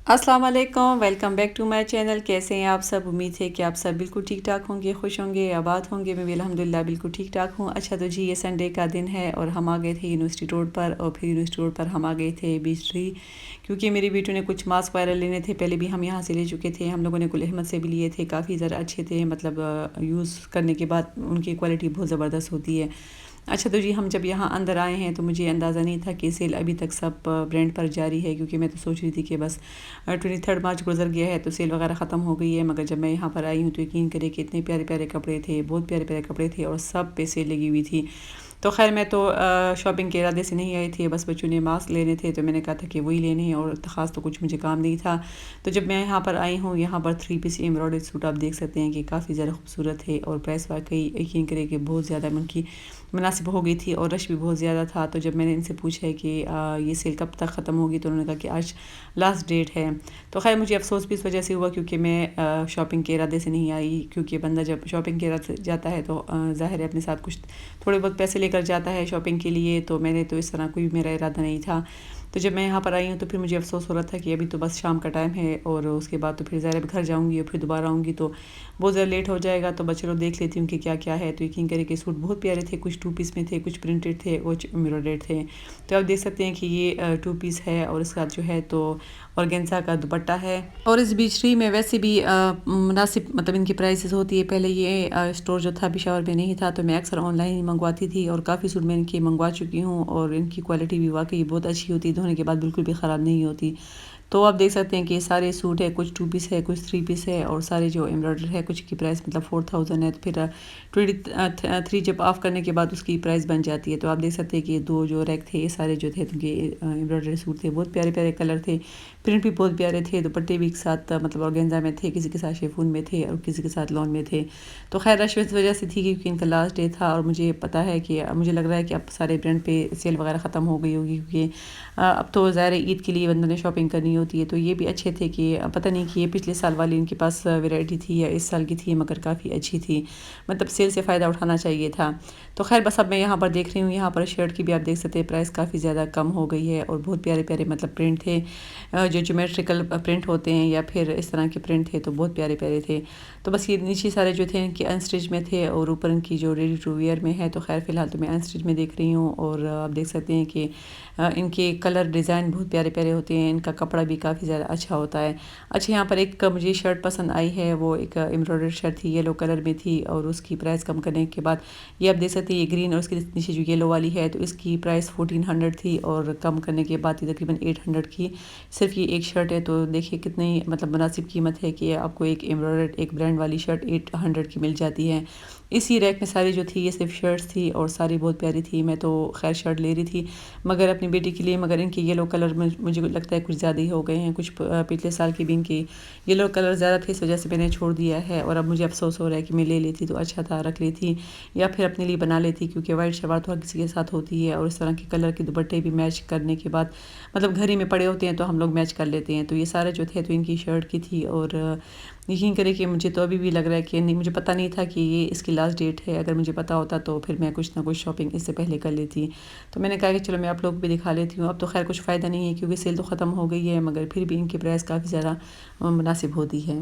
अस्सलाम वालेकुम, welcome back to my channel. कैसे हैं आप सब? उम्मीद है कि आप सब बिल्कुल ठीक ठाक होंगे, खुश होंगे, आबाद होंगे। मैं भी अल्हम्दुलिल्लाह बिल्कुल ठीक ठाक हूँ। अच्छा तो जी, ये संडे का दिन है और हम आ गए थे यूनिवर्सिटी रोड पर, और फिर यूनिवर्सिटी रोड पर हम आ गए थे बीच ट्री, क्योंकि मेरी बेटी ने कुछ मास्क वगैरह लेने थे। पहले भी हम यहाँ से ले चुके थे, हम लोगों ने गुल अहमद से भी लिए थे, काफ़ी ज़रा अच्छे थे, मतलब यूज़ करने के बाद उनकी क्वालिटी बहुत ज़बरदस्त होती है। अच्छा तो जी, हम जब यहाँ अंदर आए हैं तो मुझे अंदाज़ा नहीं था कि सेल अभी तक सब ब्रांड पर जारी है, क्योंकि मैं तो सोच रही थी कि बस 23 मार्च गुजर गया है तो सेल वगैरह ख़त्म हो गई है। मगर जब मैं यहाँ पर आई हूँ तो यकीन करें कि इतने प्यारे प्यारे कपड़े थे, बहुत प्यारे प्यारे कपड़े थे और सब पे सेल लगी हुई थी। तो खैर मैं तो शॉपिंग के इरादे से नहीं आई थी, बस बच्चों ने मास्क लेने थे तो मैंने कहा था कि वही लेने हैं, और ख़ास तो कुछ मुझे काम नहीं था। तो जब मैं यहाँ पर आई हूँ, यहाँ पर 3 पीस एम्ब्रॉयडरी सूट आप देख सकते हैं कि काफ़ी ज़्यादा खूबसूरत है, और प्राइस वाकई यकीन करें कि बहुत ज़्यादा उनकी मुनासिब हो गई थी, और रश भी बहुत ज़्यादा था। तो जब मैंने इनसे पूछा है कि ये सेल कब तक ख़त्म होगी, तो उन्होंने कहा कि आज लास्ट डेट है। तो खैर मुझे अफसोस भी इस वजह से हुआ, क्योंकि मैं शॉपिंग के इरादे से नहीं आई, क्योंकि बंदा जब शॉपिंग के इरादे से जाता है तो ज़ाहिर है अपने साथ कुछ थोड़े बहुत पैसे लेकर जाता है शॉपिंग के लिए। तो मैंने तो इस तरह कोई मेरा इरादा नहीं था। तो जब मैं यहाँ पर आई हूँ तो फिर मुझे अफसोस हो रहा था कि अभी तो बस शाम का टाइम है, और उसके बाद तो फिर ज़ाहिर घर जाऊँगी और फिर दोबारा आऊँगी तो बहुत ज़्यादा लेट हो जाएगा। तो बस चलो देख लेती हूँ कि क्या क्या है। तो यकीन करें कि सूट बहुत प्यारे थे, कुछ 2 पीस में थे, कुछ प्रिंटेड थे, कुछ एम्ब्रॉयडर्ड थे। तो आप देख सकते हैं कि ये 2 पीस है, और इसका जो है तो ऑर्गेन्जा का दुपट्टा है। और इस बिचरी में वैसे भी मुनासिब मतलब इनकी प्राइसेस होती है। पहले ये स्टोर जो था पिशावर में नहीं था, तो मैं अक्सर ऑनलाइन ही मंगवाती थी, और काफ़ी सूट मैं इनके मंगवा चुकी हूँ, और इनकी क्वालिटी भी वाकई बहुत अच्छी होती है, धोने के बाद बिल्कुल भी ख़राब नहीं होती। तो आप देख सकते हैं कि ये सारे सूट है, कुछ 2 पीस है, कुछ 3 पीस है, और सारे जो एम्ब्रॉयडर है कुछ की प्राइस मतलब 4000 है। तो फिर 23 जब ऑफ करने के बाद उसकी प्राइस बन जाती है। तो आप देख सकते हैं कि ये दो जो रैक थे, ये सारे जो थे उनके एम्ब्रॉयडरी सूट थे, बहुत प्यारे प्यारे कलर थे, प्रिंट भी बहुत प्यारे थे, दुपट्टे भी एक साथ मतलब ऑर्गेन्जा में थे, किसी के साथ शिफॉन में थे, और किसी के साथ लॉन में थे। तो खैर रश इस वजह से थी क्योंकि इनका लास्ट डे था, और मुझे पता है कि मुझे लग रहा है कि अब सारे ब्रांड पे सेल वगैरह ख़त्म हो गई होगी, क्योंकि अब तो ज़ाहिर है ईद के लिए बंदों ने शॉपिंग करनी होती है। तो ये भी अच्छे थे कि पता नहीं कि ये पिछले साल वाली इनके पास वैरायटी थी या इस साल की थी, मगर काफ़ी अच्छी थी, मतलब सेल से फ़ायदा उठाना चाहिए था। तो खैर बस अब मैं यहाँ पर देख रही हूँ, यहाँ पर शर्ट की भी आप देख सकते हैं प्राइस काफ़ी ज़्यादा कम हो गई है, और बहुत प्यारे प्यारे मतलब प्रिंट थे, जो ज्योमेट्रिकल प्रिंट होते हैं या फिर इस तरह के प्रिंट थे, तो बहुत प्यारे प्यारे थे। तो बस ये नीचे सारे जो थे इनके अनस्टिच में थे, और ऊपर इनकी जो रेडी टू वेयर में है। तो खैर फ़िलहाल तो मैं अनस्टिच में देख रही हूँ, और आप देख सकते हैं कि इनके कलर डिज़ाइन बहुत प्यारे प्यारे होते हैं, इनका कपड़ा भी काफ़ी ज़्यादा अच्छा होता है। अच्छा, यहाँ पर एक मुझे शर्ट पसंद आई है, वो एक एम्ब्रॉयडर्ड शर्ट थी, येलो कलर में थी, और उसकी प्राइस कम करने के बाद ये आप देख सकते हैं ये ग्रीन, और उसके नीचे जो येलो वाली है तो इसकी प्राइस 1400 थी, और कम करने के बाद ये तकरीबन 800 की सिर्फ ये एक शर्ट है। तो देखिए कितनी मतलब मुनासिब कीमत है कि आपको एक एम्ब्रॉयडर्ड एक ब्रांड वाली शर्ट 800 की मिल जाती है। इसी रैक में सारी जो थी ये सिर्फ शर्ट्स थी, और सारी बहुत प्यारी थी। मैं तो खैर शर्ट ले रही थी मगर अपनी बेटी के लिए, मगर इनके येलो कलर में मुझे लगता है कुछ ज़्यादा ही हो गए हैं। कुछ पिछले साल की भी इनकी येलो कलर ज़्यादा थे, इस वजह से मैंने छोड़ दिया है, और अब मुझे अफसोस हो रहा है कि मैं ले लेती तो अच्छा था, रख लेती या फिर अपने लिए बना लेती, क्योंकि वाइट शलवार तो हर किसी के साथ होती है, और इस तरह के कलर के दुपट्टे भी मैच करने के बाद मतलब घर ही में पड़े होते हैं तो हम लोग मैच कर लेते हैं। तो ये सारे जो थे तो इनकी शर्ट की थी, और यकीन करें कि मुझे तो अभी भी लग रहा है कि नहीं, मुझे पता नहीं था कि ये इसकी लास्ट डेट है। अगर मुझे पता होता तो फिर मैं कुछ ना कुछ शॉपिंग इससे पहले कर लेती। तो मैंने कहा कि चलो मैं आप लोग भी दिखा लेती हूँ। अब तो खैर कुछ फ़ायदा नहीं है, क्योंकि सेल तो ख़त्म हो गई है, मगर फिर भी इनकी प्राइस काफ़ी ज़्यादा मुनासिब होती है।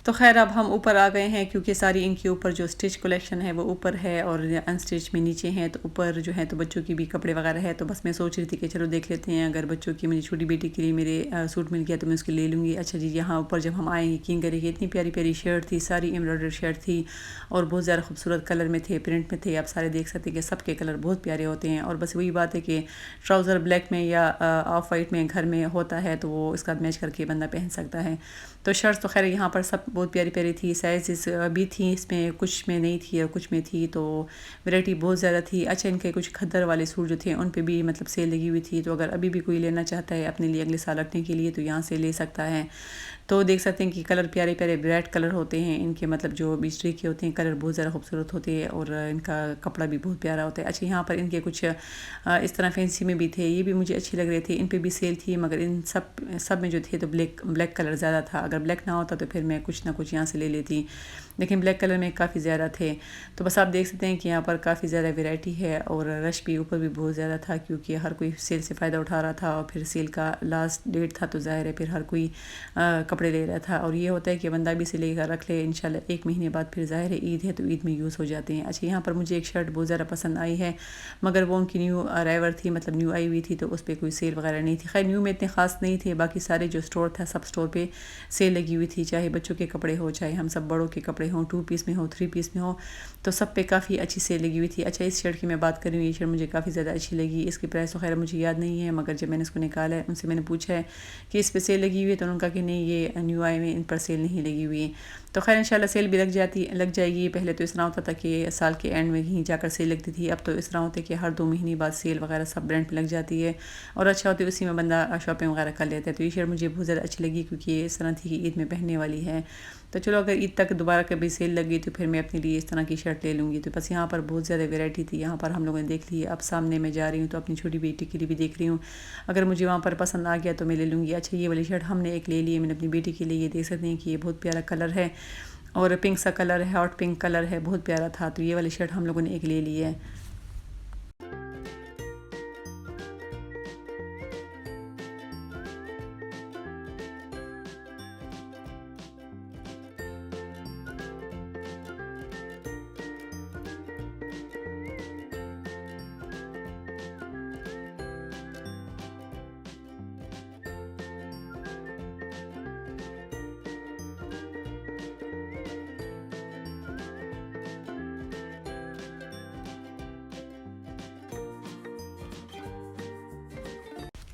तो ख़ैर अब हम ऊपर आ गए हैं, क्योंकि सारी इनके ऊपर जो स्टिच कलेक्शन है वो ऊपर है, और अनस्टिच में नीचे हैं। तो ऊपर जो है तो बच्चों की भी कपड़े वगैरह है। तो बस मैं सोच रही थी कि चलो देख लेते हैं, अगर बच्चों की मेरी छोटी बेटी के लिए मेरे सूट मिल गया तो मैं उसके ले लूँगी। अच्छा जी, यहाँ ऊपर जब हम आए, यकीन करिए इतनी प्यारी प्यारी शर्ट थी, सारी एम्ब्रॉयडर्ड शर्ट थी, और बहुत ज़्यादा खूबसूरत कलर में थे, प्रिंट में थे। आप सारे देख सकते हैं कि सबके कलर बहुत प्यारे होते हैं, और बस वही बात है कि ट्राउज़र ब्लैक में या ऑफ वाइट में घर में होता है तो वो इसका मैच करके बंदा पहन सकता है। तो शर्ट्स तो खैर यहाँ पर सब बहुत प्यारी प्यारी थी। साइज़ भी थी इसमें, कुछ में नहीं थी और कुछ में थी, तो वैरायटी बहुत ज़्यादा थी। अच्छा, इनके कुछ खद्दर वाले सूट जो थे उन पे भी मतलब सेल लगी हुई थी, तो अगर अभी भी कोई लेना चाहता है अपने लिए अगले साल रखने के लिए तो यहाँ से ले सकता है। तो देख सकते हैं कि कलर प्यारे प्यारे ब्राइट कलर होते हैं इनके, मतलब जो बिजली के होते हैं कलर बहुत ज़्यादा खूबसूरत होते हैं और इनका कपड़ा भी बहुत प्यारा होता है। अच्छा, यहाँ पर इनके कुछ इस तरह फैंसी में भी थे, ये भी मुझे अच्छे लग रहे थे। इन पे भी सेल थी, मगर इन सब में जो थे तो ब्लैक कलर ज़्यादा था। अगर ब्लैक ना होता तो फिर मैं कुछ ना कुछ यहाँ से ले लेती, लेकिन ब्लैक कलर में काफ़ी ज़्यादा थे। तो बस आप देख सकते हैं कि यहाँ पर काफ़ी ज़्यादा वैरायटी है और रश भी ऊपर भी बहुत ज़्यादा था, क्योंकि हर कोई सेल से फ़ायदा उठा रहा था और फिर सेल का लास्ट डेट था, तो ज़ाहिर है फिर हर कोई कपड़े ले रहा था। और ये होता है कि बंदा भी से लेकर रख ले, इंशाल्लाह 1 महीने बाद फिर ज़ाहिर है ईद है तो ईद में यूज़ हो जाते हैं। अच्छा, यहाँ पर मुझे एक शर्ट बहुत ज़्यादा पसंद आई है, मगर वो उनकी न्यू अराइवर थी, मतलब न्यू आई हुई थी, तो उस पर कोई सेल वगैरह नहीं थी। खैर न्यू में इतने ख़ास नहीं थे, बाकी सारे जो स्टोर था सब स्टोर पे सेल लगी हुई थी, चाहे बच्चों के कपड़े हो, चाहे हम सब बड़ों के कपड़े हों, 2 पीस में हो, 3 पीस में हो, तो सब पे काफ़ी अच्छी सेल लगी हुई थी। अच्छा, इस शर्ट की मैं बात करूँ, ये शर्ट मुझे काफ़ी ज़्यादा अच्छी लगी। इसकी प्राइस तो खैर मुझे याद नहीं है, मगर जब मैंने इसको निकाला है उनसे मैंने पूछा है कि इस पर सेल लगी हुई है, तो उन्होंने कहा कि नहीं, ये न्यू आई में इन पर सेल नहीं लगी हुई है। तो खैर इंशाल्लाह सेल भी लग जाएगी। पहले तो इस तरह होता था कि साल के एंड में ही जाकर सेल लगती थी, अब तो इस तरह होता है कि हर 2 महीने बाद सेल वगैरह सब ब्रांड पे लग जाती है और अच्छा होती है, उसी में बंदा शॉपिंग वगैरह कर लेता है। तो ये शर्ट मुझे बहुत ज़्यादा अच्छी लगी, क्योंकि ये इस तरह थी कि ईद में पहनने वाली है। तो चलो, अगर ईद तक दोबारा कभी सेल लगी तो फिर मैं अपने लिए इस तरह की शर्ट ले लूँगी। तो बस यहाँ पर बहुत ज़्यादा वैरायटी थी, यहाँ पर हम लोगों ने देख ली। अब सामने मैं जा रही हूँ तो अपनी छोटी बेटी के लिए भी देख रही हूँ, अगर मुझे वहाँ पर पसंद आ गया तो मैं ले लूँगी। अच्छा, ये वाली शर्ट हमने एक ले ली है मैंने अपनी बेटी के लिए। ये देख सकते हैं कि ये बहुत प्यारा कलर है और पिंक सा कलर है, हॉट पिंक कलर है, बहुत प्यारा था। तो ये वाली शर्ट हम लोगों ने एक ले ली है।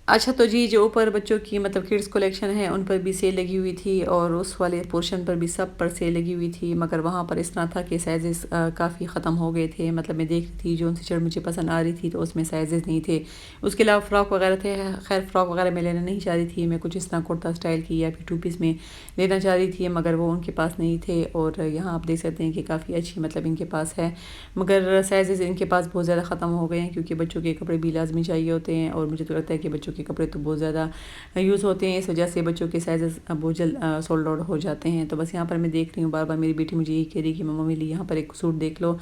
अच्छा, तो जी जो ऊपर बच्चों की मतलब किड्स कलेक्शन है उन पर भी सेल लगी हुई थी और उस वाले पोर्शन पर भी सब पर सेल लगी हुई थी, मगर वहाँ पर इस तरह था कि साइज़ काफ़ी ख़त्म हो गए थे। मतलब मैं देख रही थी जो उनसे शर्ट मुझे पसंद आ रही थी तो उसमें साइज़ नहीं थे। उसके अलावा फ़्रॉक वगैरह थे, खैर फ़्रॉक वगैरह मैं लेना नहीं चाह रही थी, मैं कुछ इस तरह कुर्ता स्टाइल की या फिर 2 पीस में लेना चाह रही थी, मगर वो उनके पास नहीं थे। और यहाँ आप देख सकते हैं कि काफ़ी अच्छी मतलब इनके पास है, मगर साइज़ इनके पास बहुत ज़्यादा ख़त्म हो गए हैं, क्योंकि बच्चों के कपड़े भी लाजमी चाहिए होते हैं और मुझे तो लगता है कि बच्चों के कपड़े तो बहुत ज़्यादा यूज़ होते हैं, इस वजह से बच्चों के साइज़ बहुत जल्द सोल्ड आउट हो जाते हैं। तो बस यहाँ पर मैं देख रही हूँ, बार बार मेरी बेटी मुझे यही कह रही कि मम्मा मेरे लिए यहाँ पर एक सूट देख लो।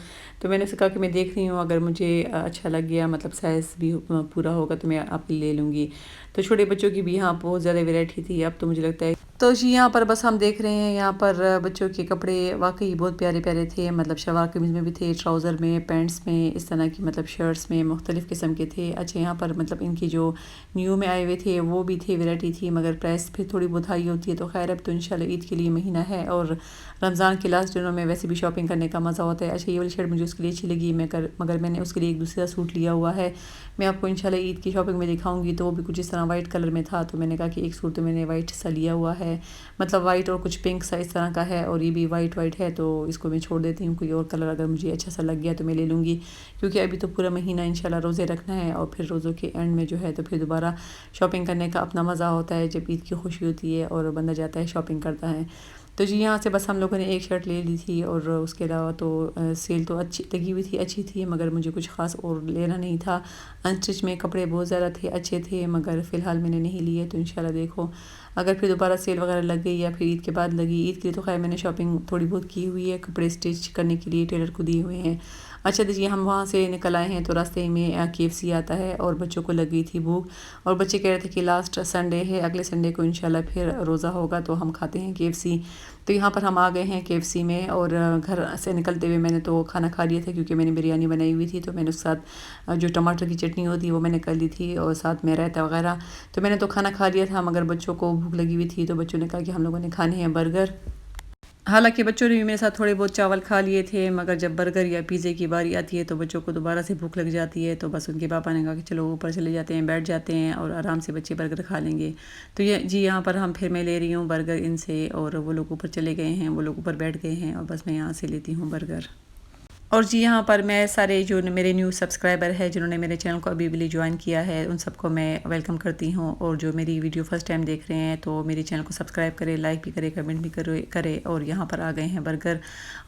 तो मैंने उससे कहा कि मैं देख रही हूँ, अगर मुझे अच्छा लग गया, मतलब साइज़ भी पूरा होगा तो मैं आपके लिए ले लूँगी। तो छोटे बच्चों की भी यहाँ बहुत ज़्यादा वैरायटी थी। अब तो मुझे लगता है तो जी यहाँ पर बस हम देख रहे हैं, यहाँ पर बच्चों के कपड़े वाकई बहुत प्यारे प्यारे थे, मतलब शलवार कमीज़ में भी थे, ट्राउज़र में, पैंट्स में, इस तरह की मतलब शर्ट्स में मुख्तलिफ़ किस्म के थे। अच्छा, यहाँ पर मतलब इनकी जो न्यू में आए हुए थे वो भी थे, वैरायटी थी, मगर प्राइस फिर थोड़ी बहुत हाई होती है। तो खैर अब तो इंशाल्लाह ईद के लिए महीना है और रमज़ान के लास्ट दिनों में वैसे भी शॉपिंग करने का मज़ा होता है। अच्छा, ये वाली शर्ट मुझे उसके लिए अच्छी लगी, मगर मैंने उसके लिए एक दूसरा सूट लिया हुआ है, मैं आपको इंशाल्लाह ईद की शॉपिंग में दिखाऊंगी। तो वो भी कुछ इस तरह वाइट कलर में था, तो मैंने कहा कि एक सूट तो मैंने वाइट सा लिया हुआ है, मतलब वाइट और कुछ पिंक सा इस तरह का है, और ये भी वाइट है, तो इसको मैं छोड़ देती हूँ। कोई और कलर अगर मुझे अच्छा सा लग गया तो मैं ले लूँगी, क्योंकि अभी तो पूरा महीना इंशाल्लाह रोज़े रखना है और फिर रोज़ों के एंड में जो है तो फिर दोबारा शॉपिंग करने का अपना मज़ा होता है, जब ईद की खुशी होती है और बंदा जाता है शॉपिंग करता है। तो जी यहाँ से बस हम लोगों ने एक शर्ट ले ली थी और उसके अलावा तो सेल तो अच्छी लगी हुई थी, अच्छी थी, मगर मुझे कुछ ख़ास और लेना नहीं था। अनस्टिच में कपड़े बहुत ज़्यादा थे, अच्छे थे, मगर फ़िलहाल मैंने नहीं लिए। तो इंशाल्लाह देखो अगर फिर दोबारा सेल वगैरह लग गई या फिर ईद के बाद लगी, ईद के लिए तो खैर मैंने शॉपिंग थोड़ी बहुत की हुई है, कपड़े स्टिच करने के लिए टेलर को दिए हुए हैं। अच्छा, देखिए हम वहाँ से निकल आए हैं तो रास्ते में KFC आता है और बच्चों को लग गई थी भूख और बच्चे कह रहे थे कि लास्ट संडे है, अगले संडे को इंशाल्लाह फिर रोज़ा होगा तो हम खाते हैं KFC। तो यहाँ पर हम आ गए हैं KFC में और घर से निकलते हुए मैंने तो खाना खा लिया था, क्योंकि मैंने बिरयानी बनाई हुई थी, तो मैंने उसके साथ जो टमाटर की चटनी होती है वो मैंने कर ली थी और साथ में रायता वगैरह, तो मैंने तो खाना खा लिया था। मगर बच्चों को भूख लगी हुई थी तो बच्चों ने कहा कि हम लोगों ने खाने हैं बर्गर। हालांकि बच्चों ने भी मेरे साथ थोड़े बहुत चावल खा लिए थे, मगर जब बर्गर या पिज़्ज़े की बारी आती है तो बच्चों को दोबारा से भूख लग जाती है। तो बस उनके पापा ने कहा कि चलो ऊपर चले जाते हैं, बैठ जाते हैं और आराम से बच्चे बर्गर खा लेंगे। तो ये जी यहाँ पर हम फिर मैं ले रही हूँ बर्गर इनसे, और वो लोग ऊपर चले गए हैं, वो लोग ऊपर बैठ गए हैं और बस मैं यहाँ से लेती हूँ बर्गर। और जी यहाँ पर मैं सारे जो मेरे न्यू सब्सक्राइबर है जिन्होंने मेरे चैनल को अभी अभी ज्वाइन किया है, उन सबको मैं वेलकम करती हूँ। और जो मेरी वीडियो फर्स्ट टाइम देख रहे हैं तो मेरे चैनल को सब्सक्राइब करें, लाइक भी करें, कमेंट भी करें। और यहाँ पर आ गए हैं बर्गर,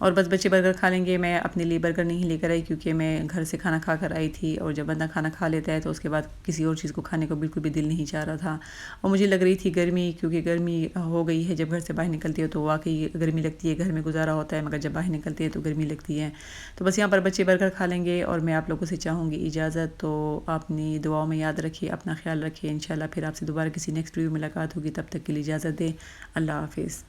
और बस बच्चे बर्गर खा लेंगे। मैं अपने लिए बर्गर नहीं लेकर आई क्योंकि मैं घर से खाना खा कर आई थी, और जब बंदा खाना खा लेता है तो उसके बाद किसी और चीज़ को खाने को बिल्कुल भी दिल नहीं चाह रहा था। और मुझे लग रही थी गर्मी, क्योंकि गर्मी हो गई है, जब घर से बाहर निकलती है तो वाकई गर्मी लगती है। घर में गुजारा होता है मगर जब बाहर निकलती है तो गर्मी लगती है। तो बस यहाँ पर बच्चे बर्गर खा लेंगे और मैं आप लोगों से चाहूँगी इजाज़त। तो अपनी दुआओं में याद रखिए, अपना ख्याल रखिए। इंशाल्लाह फिर आपसे दोबारा किसी नेक्स्ट वीडियो में मुलाकात होगी, तब तक के लिए इजाज़त दें। अल्लाह हाफिज़।